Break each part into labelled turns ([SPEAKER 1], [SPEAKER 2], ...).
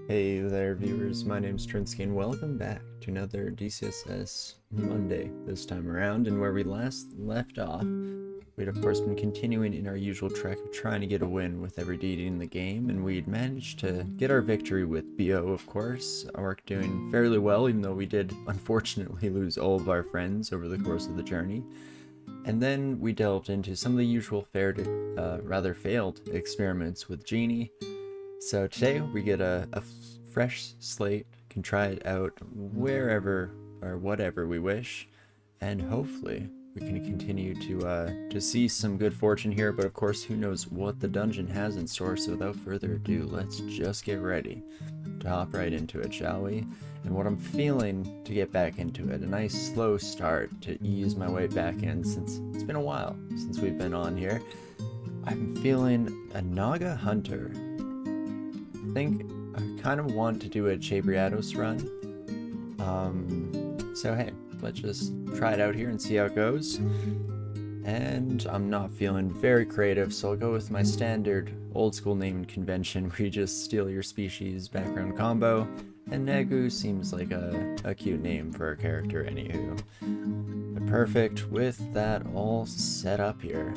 [SPEAKER 1] Hey there viewers, my name's Torinski and welcome back to another DCSS Monday this time around, and where we last left off, we'd of course been continuing in our usual trek of trying to get a win with every deity in the game, and we'd managed to get our victory with BO, of course. Orc doing fairly well, even though we did unfortunately lose all of our friends over the course of the journey. And then we delved into some of the usual failed experiments with Genie. So today we get a fresh slate, can try it out wherever or whatever we wish, and hopefully we can continue to see some good fortune here. But of course, who knows what the dungeon has in store, so without further ado, let's just get ready to hop right into it, shall we? And what I'm feeling to get back into it, a nice slow start to ease my way back in, since it's been a while since we've been on here. I'm feeling a Naga Hunter. I think I kind of want to do a Cheibriados run. So hey, let's just try it out here and see how it goes. And I'm not feeling very creative, so I'll go with my standard old school naming convention where you just steal your species background combo. And Negu seems like a cute name for a character anywho. But perfect, with that all set up here,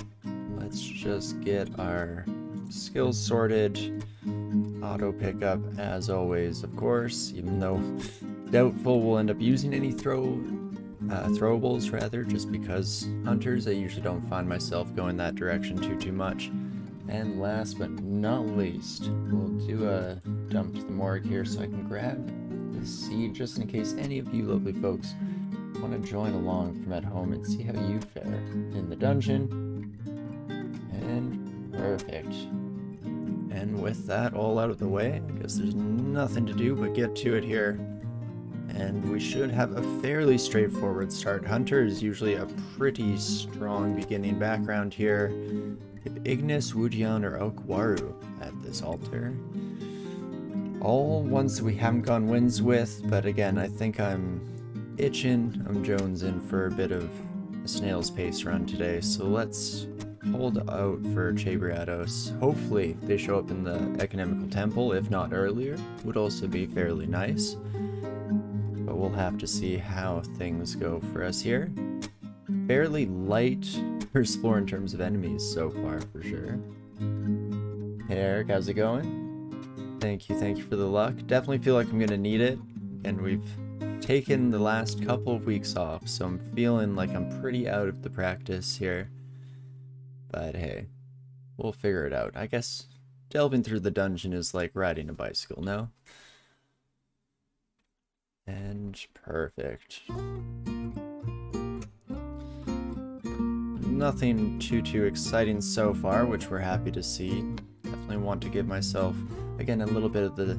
[SPEAKER 1] let's just get our skills sorted. Auto pickup as always, of course, even though doubtful we'll end up using any throwables rather, just because hunters, I usually don't find myself going that direction too much. And last but not least, we'll do a dump to the morgue here so I can grab the seed just in case any of you lovely folks want to join along from at home and see how you fare in the dungeon. And perfect. And with that all out of the way, I guess there's nothing to do but get to it here. And we should have a fairly straightforward start. Hunter is usually a pretty strong beginning background here. We have Ignis, Wujian, or Okwaru at this altar. All ones that we haven't gone wins with, but again, I think I'm jonesing for a bit of a snail's pace run today, so let's hold out for Cheibriados. Hopefully they show up in the economical temple, if not earlier. Would also be fairly nice. But we'll have to see how things go for us here. Fairly light first floor in terms of enemies so far, for sure. Hey Eric, how's it going? Thank you for the luck. Definitely feel like I'm gonna need it. And we've taken the last couple of weeks off, so I'm feeling like I'm pretty out of the practice here. But hey, we'll figure it out. I guess delving through the dungeon is like riding a bicycle, no? And perfect. Nothing too exciting so far, which we're happy to see. Definitely want to give myself, again, a little bit of the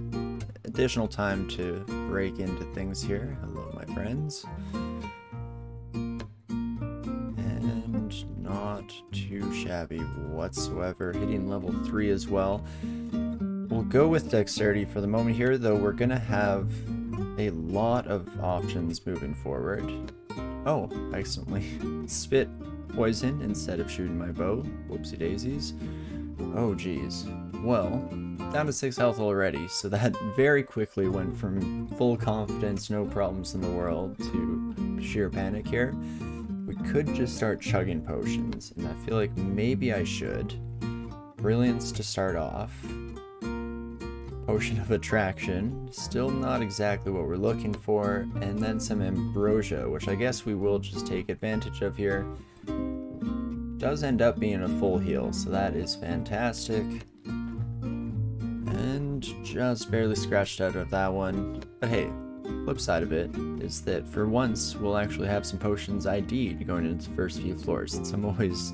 [SPEAKER 1] additional time to break into things here. Hello, my friends. Not too shabby whatsoever, hitting level 3 as well. We'll go with dexterity for the moment here, though we're gonna have a lot of options moving forward. Oh, I accidentally spit poison instead of shooting my bow. Whoopsie daisies. Oh geez. Well, down to 6 health already, so that very quickly went from full confidence, no problems in the world, to sheer panic here. We could just start chugging potions, and I feel like maybe I should. Brilliance to start off. Potion of Attraction, still not exactly what we're looking for, and then some Ambrosia, which I guess we will just take advantage of here. Does end up being a full heal, so that is fantastic. And just barely scratched out of that one, but hey. Flip side of it is that for once we'll actually have some potions ID'd going into the first few floors, since I'm always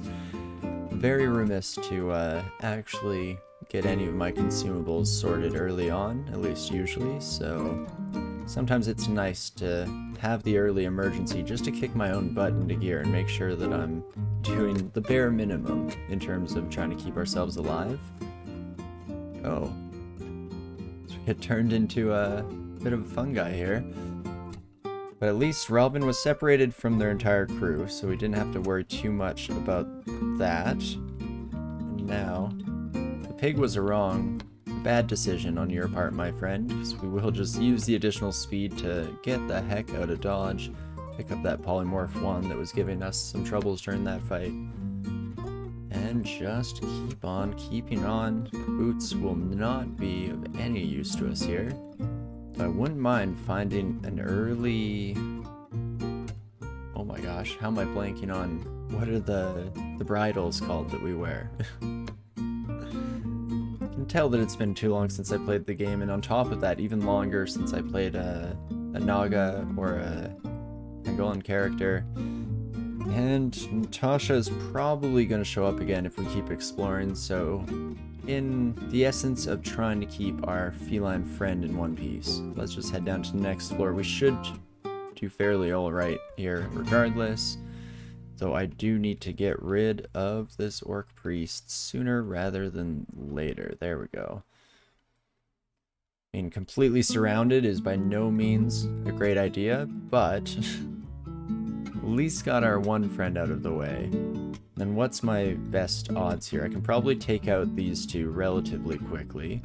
[SPEAKER 1] very remiss to actually get any of my consumables sorted early on, at least usually, so sometimes it's nice to have the early emergency just to kick my own butt into gear and make sure that I'm doing the bare minimum in terms of trying to keep ourselves alive. Oh. So we get turned into a bit of a fun guy here, but at least Robin was separated from their entire crew, so we didn't have to worry too much about that. And now the pig was wrong, bad decision on your part, my friend, because we will just use the additional speed to get the heck out of dodge, pick up that polymorph one that was giving us some troubles during that fight, and just keep on keeping on. Boots will not be of any use to us here. I wouldn't mind finding an early... Oh my gosh, how am I blanking on... What are the bridles called that we wear? I can tell that it's been too long since I played the game, and on top of that, even longer since I played a Naga or a Angolan character. And Natasha is probably going to show up again if we keep exploring, so in the essence of trying to keep our feline friend in one piece, let's just head down to the next floor. We should do fairly alright here regardless, though I do need to get rid of this orc priest sooner rather than later. There we go. Being completely surrounded is by no means a great idea, but at least got our one friend out of the way. Then what's my best odds here? I can probably take out these two relatively quickly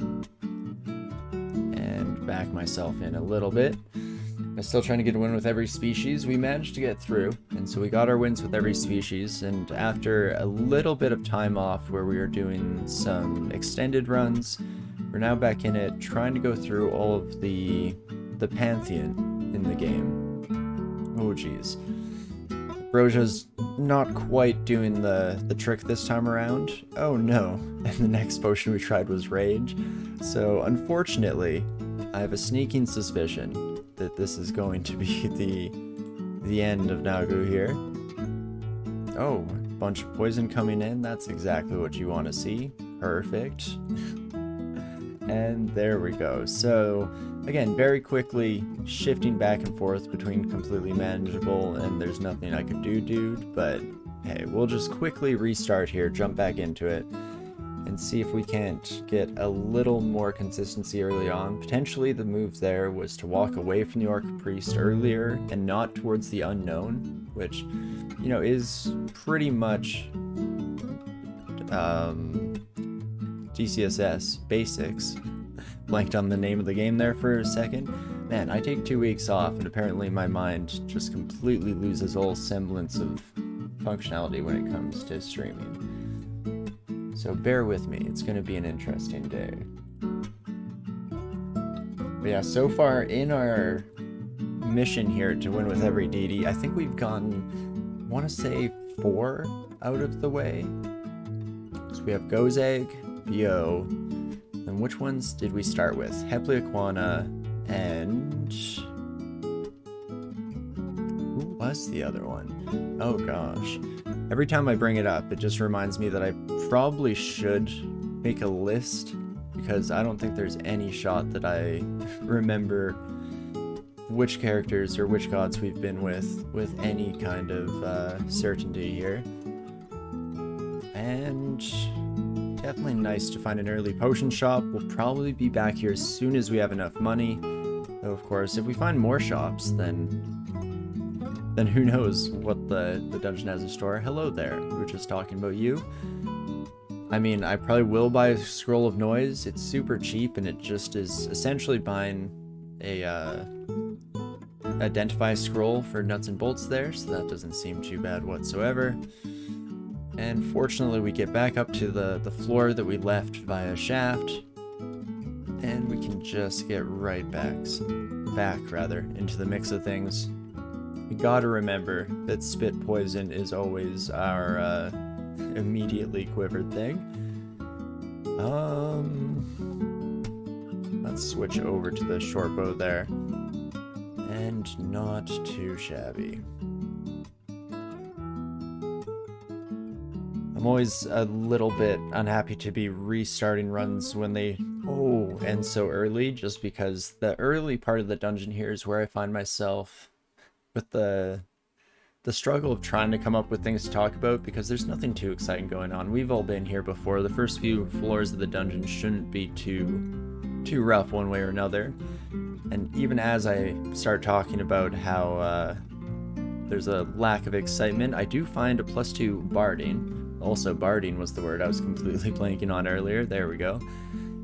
[SPEAKER 1] and back myself in a little bit. I'm still trying to get a win with every species. We managed to get through, and so we got our wins with every species, and after a little bit of time off where we were doing some extended runs, we're now back in it, trying to go through all of the pantheon in the game. Oh geez. Broja's not quite doing the trick this time around. Oh no, and the next potion we tried was Rage. So unfortunately, I have a sneaking suspicion that this is going to be the end of Nagu here. Oh, a bunch of poison coming in. That's exactly what you want to see. Perfect. And there we go. So again, very quickly shifting back and forth between completely manageable and there's nothing I could do, dude. But hey, we'll just quickly restart here, jump back into it, and see if we can't get a little more consistency early on. Potentially the move there was to walk away from the Orc Priest earlier and not towards the unknown, which, you know, is pretty much DCSS basics. Blanked on the name of the game there for a second. Man, I take 2 weeks off and apparently my mind just completely loses all semblance of functionality when it comes to streaming. So bear with me, it's going to be an interesting day. But yeah, so far in our mission here to win with every deity, I think we've gotten, I want to say 4 out of the way. So we have Gozeg, Bio, and which ones did we start with? Hepliaquana, and... who was the other one? Oh gosh. Every time I bring it up, it just reminds me that I probably should make a list, because I don't think there's any shot that I remember which characters or which gods we've been with any kind of certainty here. And definitely nice to find an early potion shop. We'll probably be back here as soon as we have enough money. Though of course, if we find more shops, then who knows what the dungeon has in store. Hello there, we were just talking about you. I mean, I probably will buy a Scroll of Noise. It's super cheap, and it just is essentially buying a Identify scroll for nuts and bolts there, so that doesn't seem too bad whatsoever. And fortunately, we get back up to the floor that we left via shaft, and we can just get right back into the mix of things. We gotta remember that spit poison is always our immediately quivered thing. Let's switch over to the short bow there. And not too shabby. I'm always a little bit unhappy to be restarting runs when they end so early, just because the early part of the dungeon here is where I find myself with the struggle of trying to come up with things to talk about, because there's nothing too exciting going on. We've all been here before. The first few floors of the dungeon shouldn't be too rough one way or another. And even as I start talking about how there's a lack of excitement, I do find a +2 barding. Also, barding was the word I was completely blanking on earlier. There we go.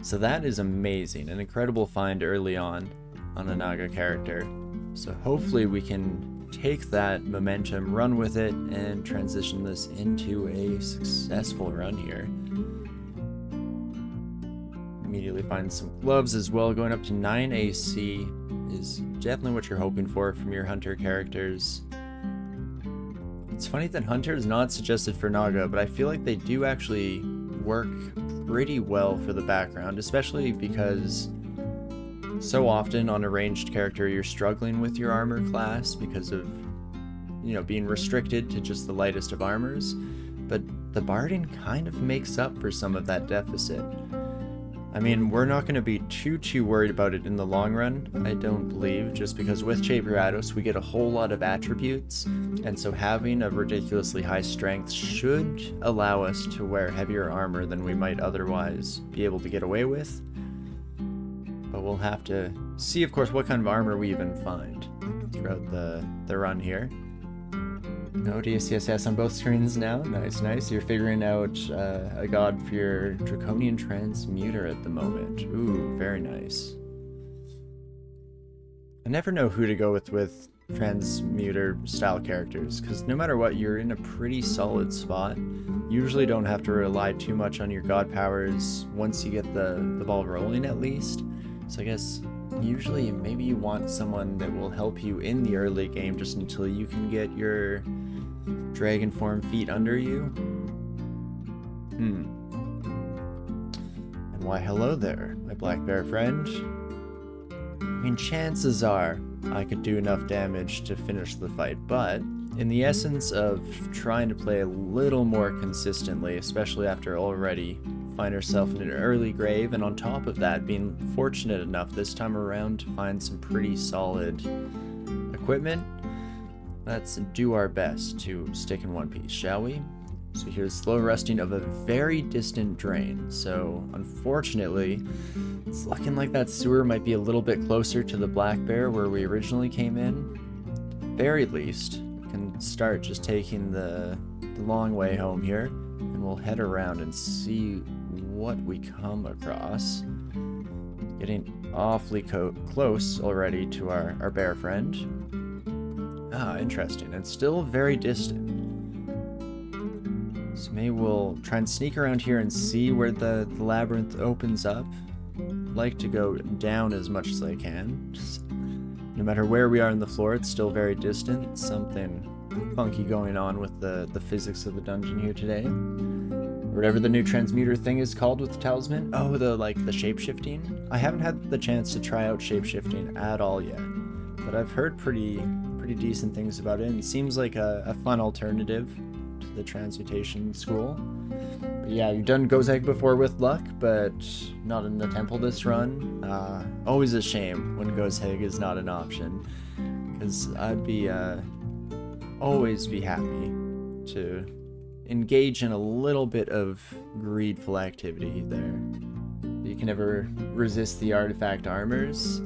[SPEAKER 1] So that is amazing, an incredible find early on a Naga character. So hopefully we can take that momentum, run with it, and transition this into a successful run here. Immediately find some gloves as well. Going up to 9 AC is definitely what you're hoping for from your hunter characters. It's funny that hunter is not suggested for Naga, but I feel like they do actually work pretty well for the background, especially because so often on a ranged character you're struggling with your armor class because of, you know, being restricted to just the lightest of armors, but the barding kind of makes up for some of that deficit. I mean, we're not going to be too worried about it in the long run, I don't believe, just because with Cheibriados we get a whole lot of attributes, and so having a ridiculously high strength should allow us to wear heavier armor than we might otherwise be able to get away with. But we'll have to see, of course, what kind of armor we even find throughout the run here. No DCSS on both screens now. Nice, nice. You're figuring out a god for your Draconian Transmuter at the moment. Ooh, very nice. I never know who to go with Transmuter style characters, because no matter what, you're in a pretty solid spot. Usually don't have to rely too much on your god powers once you get the ball rolling, at least. So I guess usually maybe you want someone that will help you in the early game just until you can get your dragon form feet under you. And why hello there, my black bear friend. I mean, chances are I could do enough damage to finish the fight, but in the essence of trying to play a little more consistently, especially after already find herself in an early grave, and on top of that being fortunate enough this time around to find some pretty solid equipment, let's do our best to stick in one piece, shall we? So here's slow resting of a very distant drain. So unfortunately, it's looking like that sewer might be a little bit closer to the Black Bear where we originally came in. At the very least, we can start just taking the long way home here, and we'll head around and see what we come across. Getting awfully close already to our bear friend. Ah, interesting. And still very distant. So maybe we'll try and sneak around here and see where the labyrinth opens up. I'd like to go down as much as I can. Just, no matter where we are in the floor, it's still very distant. Something funky going on with the physics of the dungeon here today. Whatever the new transmuter thing is called with the talisman. Oh, the shape-shifting? I haven't had the chance to try out shape-shifting at all yet, but I've heard pretty decent things about it, and it seems like a fun alternative to the transmutation school. But yeah, you've done Gozag before with luck, but not in the temple this run. Always a shame when Gozag is not an option, because I'd be always be happy to engage in a little bit of greedful activity there. You can never resist the artifact armors.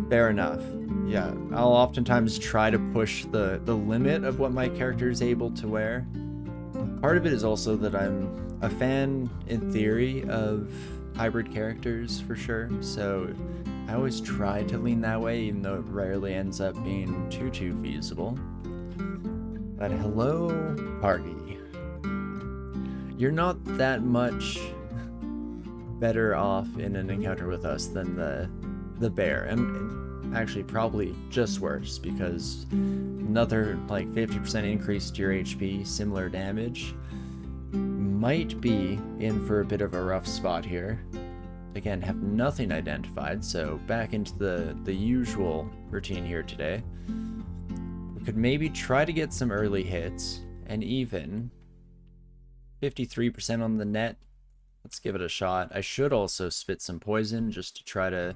[SPEAKER 1] Fair enough. Yeah, I'll oftentimes try to push the limit of what my character is able to wear. Part of it is also that I'm a fan, in theory, of hybrid characters, for sure, so I always try to lean that way, even though it rarely ends up being too feasible. But hello, party. You're not that much better off in an encounter with us than the bear, and actually probably just worse, because another like 50% increase to your HP, similar damage, might be in for a bit of a rough spot here. Again, have nothing identified, so back into the usual routine here today. We could maybe try to get some early hits, and even 53% on the net. Let's give it a shot. I should also spit some poison just to try to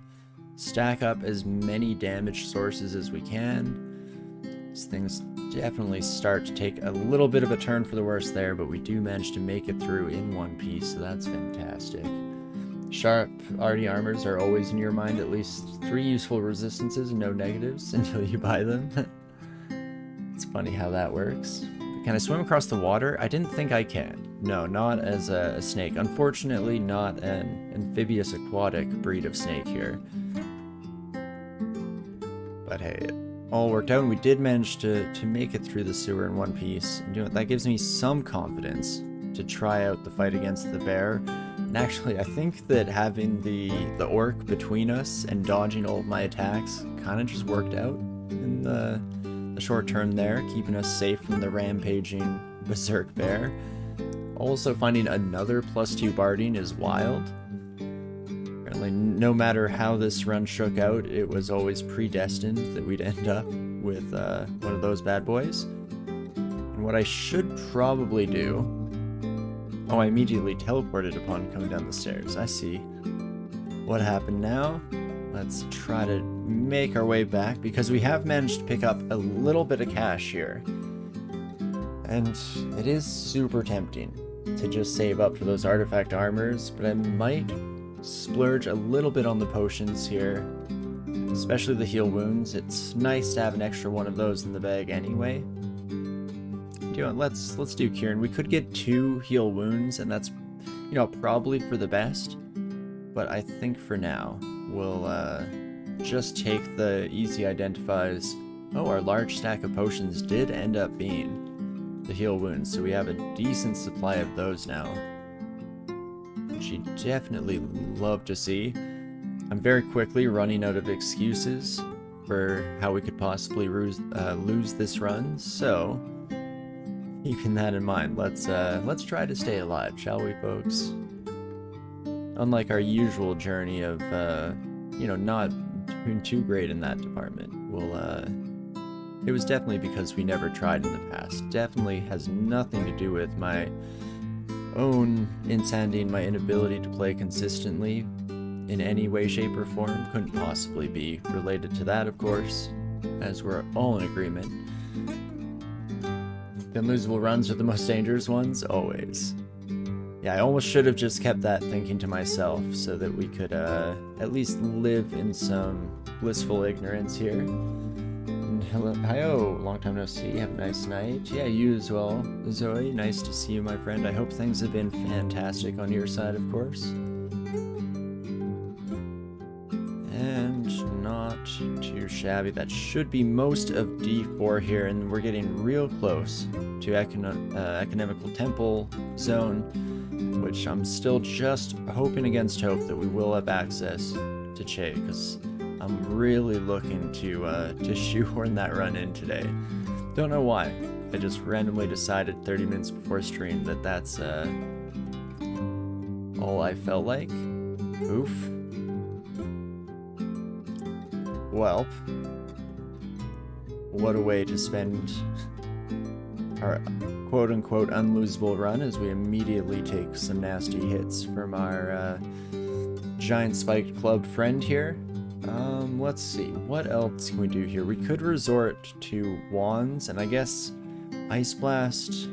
[SPEAKER 1] stack up as many damage sources as we can. These things definitely start to take a little bit of a turn for the worse there, but we do manage to make it through in one piece, so that's fantastic. Sharp arty armors are always in your mind at least 3 useful resistances and no negatives until you buy them. It's funny how that works. Can I swim across the water? I didn't think I can. No, not as a snake. Unfortunately, not an amphibious aquatic breed of snake here. But hey, it all worked out, and we did manage to make it through the sewer in one piece. And, you know, that gives me some confidence to try out the fight against the bear. And actually, I think that having the orc between us and dodging all of my attacks kind of just worked out in the short term there, keeping us safe from the rampaging berserk bear. Also, finding another +2 barding is wild. Apparently, no matter how this run shook out, it was always predestined that we'd end up with one of those bad boys. And what I should probably do... Oh, I immediately teleported upon coming down the stairs. I see. What happened now? Let's try to make our way back, because we have managed to pick up a little bit of cash here. And it is super tempting to just save up for those artifact armors, but I might splurge a little bit on the potions here, especially the heal wounds. It's nice to have an extra one of those in the bag anyway. You know, let's do Kieran. We could get 2 heal wounds, and that's, you know, probably for the best, but I think for now we'll just take the easy identifies. Oh, our large stack of potions did end up being the heal wounds, so we have a decent supply of those now, which you definitely love to see. I'm very quickly running out of excuses for how we could possibly lose this run, so keeping that in mind, let's try to stay alive, shall we, folks? Unlike our usual journey of you know, not doing too great in that department, it was definitely because we never tried in the past. Definitely has nothing to do with my own insanity and my inability to play consistently in any way, shape, or form. Couldn't possibly be related to that, of course, as we're all in agreement. The unlosable runs are the most dangerous ones, always. Yeah, I almost should have just kept that thinking to myself so that we could at least live in some blissful ignorance here. Hello, hi-oh, long time no see, have a nice night. Yeah, you as well, Zoe, nice to see you, my friend. I hope things have been fantastic on your side, of course. And not too shabby. That should be most of D4 here, and we're getting real close to Economical Temple Zone, which I'm still just hoping against hope that we will have access to Che, because I'm really looking to shoehorn that run in today. Don't know why. I just randomly decided 30 minutes before stream that that's all I felt like. Oof. Well, what a way to spend our quote-unquote unlosable run as we immediately take some nasty hits from our giant spiked club friend here. Let's see, what else can we do here? We could resort to wands, and I guess Ice Blast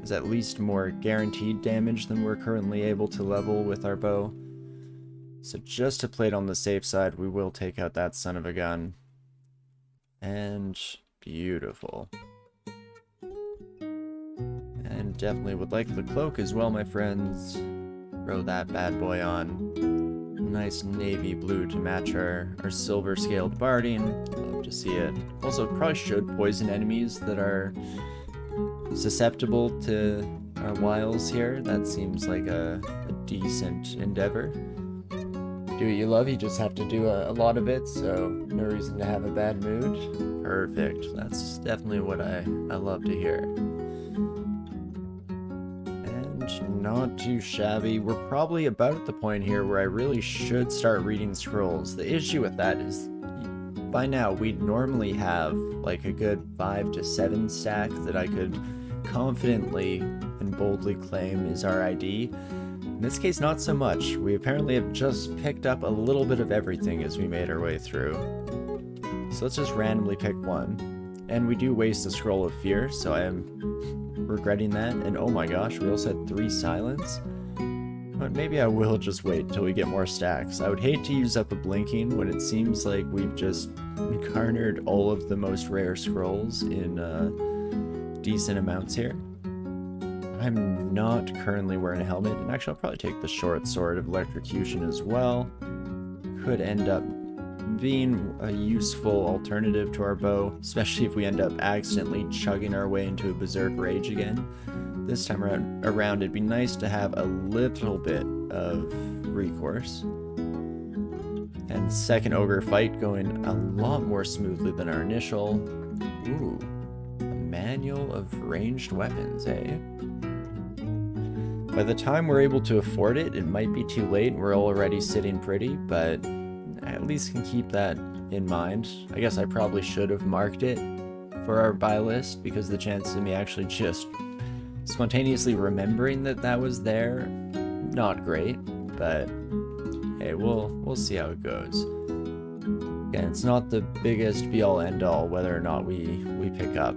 [SPEAKER 1] is at least more guaranteed damage than we're currently able to level with our bow. So just to play it on the safe side, we will take out that son of a gun. And beautiful. And definitely would like the cloak as well, my friends. Throw that bad boy on. Nice navy blue to match our silver scaled barding. Love to see it. Also, probably should poison enemies that are susceptible to our wiles here. That seems like a decent endeavor. Do what you love, you just have to do a lot of it, so no reason to have a bad mood. Perfect. That's definitely what I love to hear. Not too shabby. We're probably about at the point here where I really should start reading scrolls. The issue with that is by now we'd normally have like a good 5 to 7 stack that I could confidently and boldly claim is our ID. In this case, not so much. We apparently have just picked up a little bit of everything as we made our way through. So let's just randomly pick one. And we do waste the Scroll of Fear, so I am regretting that. And oh my gosh, we also had 3 silence. But maybe I will just wait until we get more stacks. I would hate to use up a blinking when it seems like we've just garnered all of the most rare scrolls in decent amounts here. I'm not currently wearing a helmet, and actually I'll probably take the short sword of electrocution as well. Could end up being a useful alternative to our bow, especially if we end up accidentally chugging our way into a berserk rage again. This time around it'd be nice to have a little bit of recourse. And second ogre fight going a lot more smoothly than our initial. Ooh, a manual of ranged weapons, eh? By the time we're able to afford it, it might be too late. We're already sitting pretty, but I at least can keep that in mind. I guess I probably should have marked it for our buy list, because the chances of me actually just spontaneously remembering that that was there, not great, but hey, we'll see how it goes. Again, it's not the biggest be-all end-all whether or not we pick up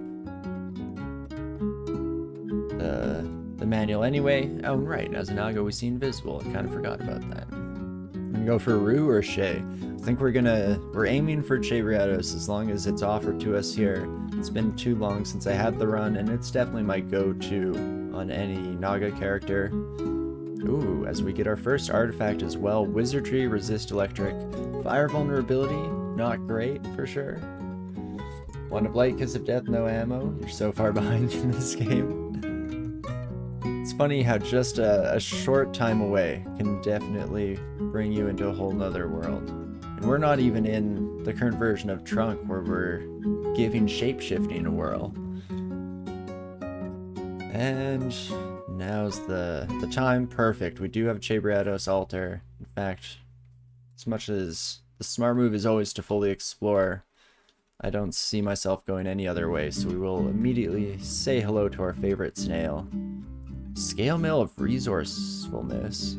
[SPEAKER 1] the manual anyway. Oh, right, as an algo we see invisible. I kind of forgot about that. And go for Rue or Shay. I think we're aiming for Cheibriados as long as it's offered to us here. It's been too long since I had the run, and it's definitely my go-to on any Naga character. Ooh, as we get our first artifact as well. Wizardry, resist electric. Fire vulnerability, not great for sure. Wand of Light, Kiss of Death, no ammo. You're so far behind in this game. It's funny how just a short time away can definitely bring you into a whole nother world. And we're not even in the current version of Trunk where we're giving shapeshifting a whirl. And now's the time. Perfect. We do have Cheibriados altar. In fact, as much as the smart move is always to fully explore, I don't see myself going any other way, so we will immediately say hello to our favorite Snail. Scale Mill of Resourcefulness.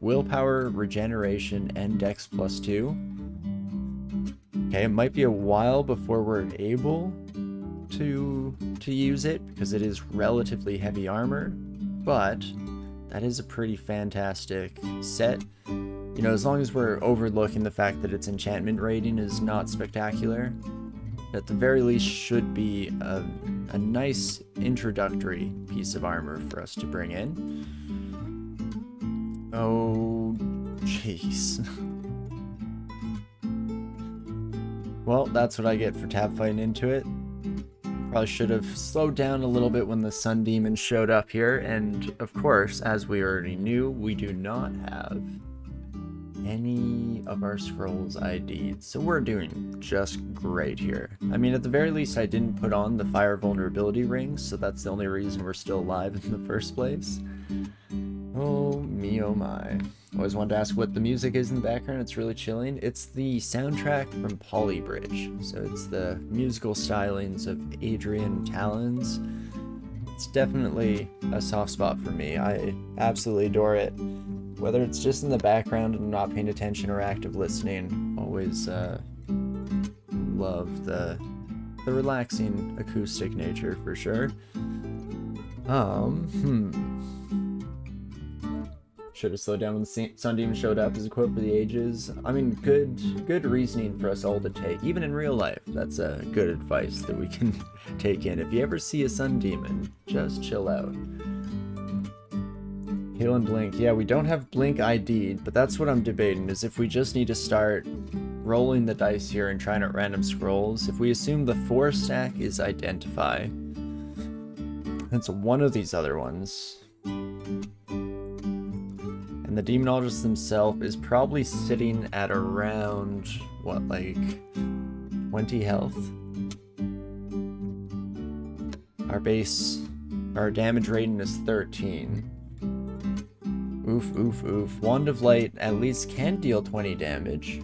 [SPEAKER 1] Willpower, Regeneration, and Dex +2. Okay, it might be a while before we're able to use it, because it is relatively heavy armor, but that is a pretty fantastic set. You know, as long as we're overlooking the fact that its enchantment rating is not spectacular, at the very least should be a nice introductory piece of armor for us to bring in. Oh, jeez. Well, that's what I get for tab fighting into it. Probably should have slowed down a little bit when the Sun Demon showed up here, and of course, as we already knew, we do not have any of our scrolls ID'd, so we're doing just great here. I mean, at the very least, I didn't put on the fire vulnerability rings, so that's the only reason we're still alive in the first place. Oh me, oh my. Always wanted to ask what the music is in the background. It's really chilling. It's the soundtrack from Polybridge, so it's the musical stylings of Adrian Talons. It's definitely a soft spot for me. I absolutely adore it. Whether it's just in the background and not paying attention or active listening, always love the relaxing acoustic nature for sure. Should have slowed down when the Sun Demon showed up as a quote for the ages. I mean, good reasoning for us all to take, even in real life. That's a good advice that we can take in. If you ever see a Sun Demon, just chill out. Heal and Blink. Yeah, we don't have Blink ID'd, but that's what I'm debating, is if we just need to start rolling the dice here and trying out random scrolls. If we assume the 4 stack is Identify, that's one of these other ones. And the Demonologist himself is probably sitting at around, what, like 20 health? Our damage rating is 13. Oof, oof, oof. Wand of Light at least can deal 20 damage,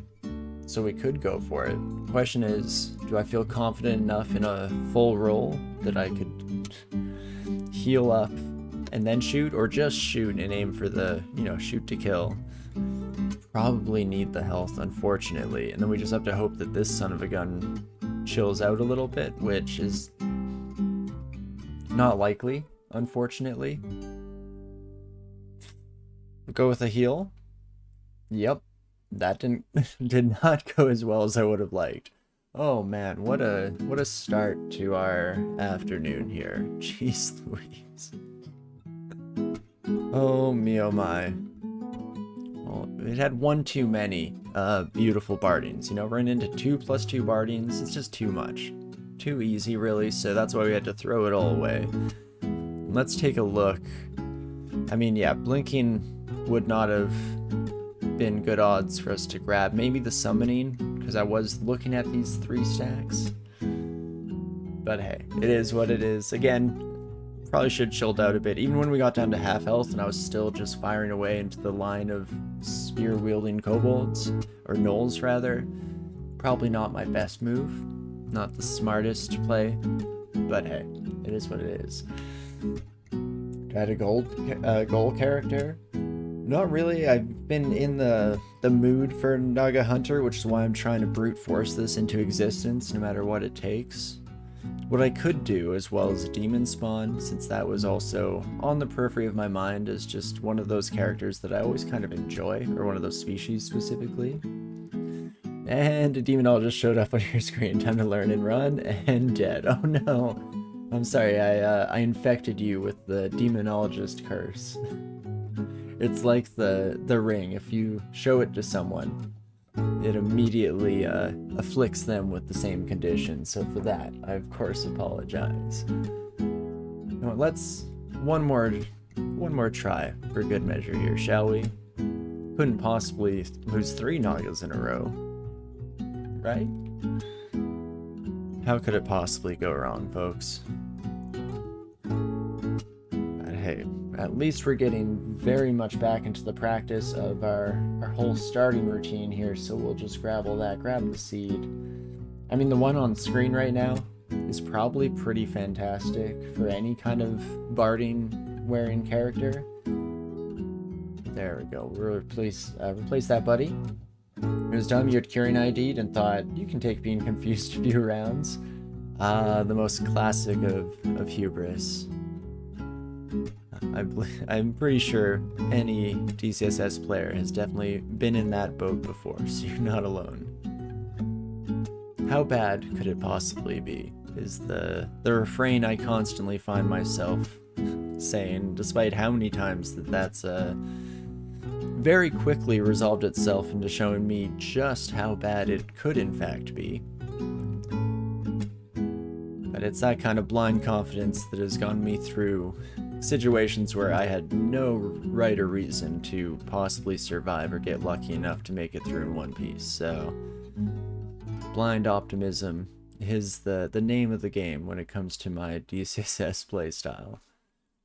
[SPEAKER 1] so we could go for it. Question is, do I feel confident enough in a full roll that I could heal up and then shoot, or just shoot and aim for the, shoot to kill? Probably need the health, unfortunately, and then we just have to hope that this son of a gun chills out a little bit, which is not likely, unfortunately. Go with a heal. Yep, that did not go as well as I would have liked. Oh man, what a start to our afternoon here. Jeez Louise. Oh me, oh my. Well, it had one too many beautiful bardings. You know, running into 2 + 2 bardings, it's just too much. Too easy, really, so that's why we had to throw it all away. Let's take a look. I mean, yeah, blinking would not have been good odds for us to grab. Maybe the summoning, because I was looking at these 3 stacks. But hey, it is what it is. Again, probably should have chilled out a bit. Even when we got down to half health and I was still just firing away into the line of spear-wielding kobolds, or gnolls rather, probably not my best move. Not the smartest play, but hey, it is what it is. Do I have a goal character? Not really. I've been in the mood for Naga Hunter, which is why I'm trying to brute force this into existence no matter what it takes. What I could do as well as a demon spawn, since that was also on the periphery of my mind as just one of those characters that I always kind of enjoy, or one of those species specifically. And a demonologist showed up on your screen. Time to learn and run, and dead. Oh no. I'm sorry, I infected you with the demonologist curse. It's like the ring. If you show it to someone, it immediately afflicts them with the same condition. So for that, I of course apologize. Now, let's one more try for good measure here, shall we? Couldn't possibly lose 3 Nagas in a row, right? How could it possibly go wrong, folks? But hey, at least we're getting very much back into the practice of our whole starting routine here, so we'll just grab all that, grab the seed. I mean, the one on screen right now is probably pretty fantastic for any kind of barding wearing character. There we go. We'll replace that buddy. It was dumb you had Curing ID'd and thought, you can take being confused a few rounds. The most classic of hubris. I'm pretty sure any DCSS player has definitely been in that boat before, so you're not alone. How bad could it possibly be, is the refrain I constantly find myself saying, despite how many times that's very quickly resolved itself into showing me just how bad it could in fact be. But it's that kind of blind confidence that has gotten me through situations where I had no right or reason to possibly survive or get lucky enough to make it through in one piece. So, blind optimism is the name of the game when it comes to my DCSS playstyle.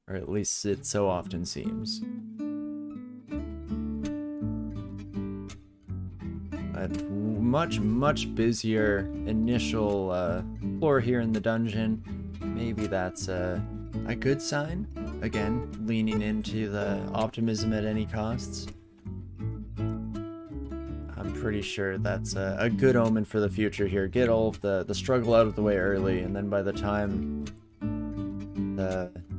[SPEAKER 1] Or at least it so often seems. A much busier initial floor here in the dungeon. Maybe that's a good sign. Again, leaning into the optimism at any costs. I'm pretty sure that's a good omen for the future here. Get all of the struggle out of the way early, and then by the time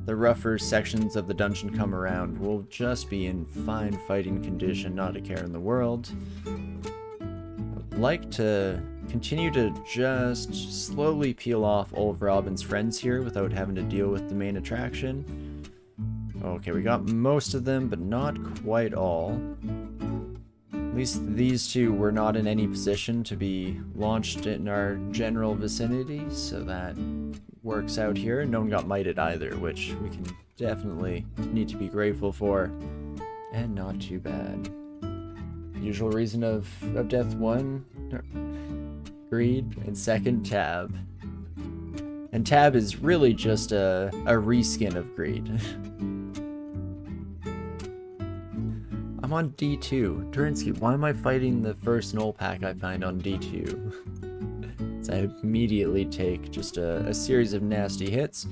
[SPEAKER 1] the rougher sections of the dungeon come around, we'll just be in fine fighting condition, not a care in the world. I'd like to continue to just slowly peel off all of Robin's friends here without having to deal with the main attraction. Okay, we got most of them, but not quite all. At least these two were not in any position to be launched in our general vicinity, so that works out here. No one got mited either, which we can definitely need to be grateful for. And not too bad. Usual reason of death: 1, greed, and 2nd, tab. And tab is really just a reskin of greed. I'm on D2. Torinski, why am I fighting the first null pack I find on D2? So I immediately take just a series of nasty hits.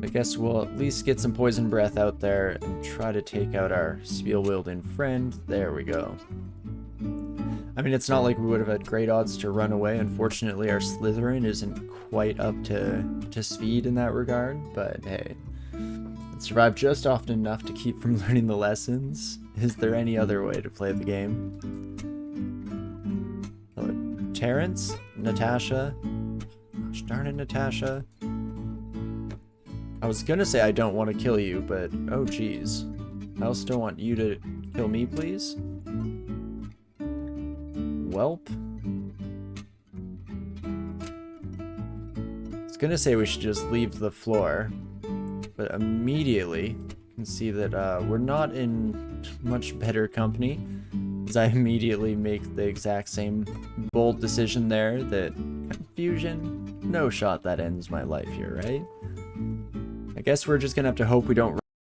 [SPEAKER 1] I guess we'll at least get some poison breath out there and try to take out our spear-wielding friend. There we go. I mean, it's not like we would have had great odds to run away. Unfortunately, our Slytherin isn't quite up to speed in that regard, but hey. It survived just often enough to keep from learning the lessons. Is there any other way to play the game? Terrence? Natasha? Gosh darn it, Natasha. was gonna say I don't want to kill you, but oh geez. I also don't want you to kill me, please. Welp. I was gonna say we should just leave the floor, but immediately you can see that we're not in much better company, as I immediately make the exact same bold decision there that confusion, no shot that ends my life here, right? I guess we're just gonna have to hope we don't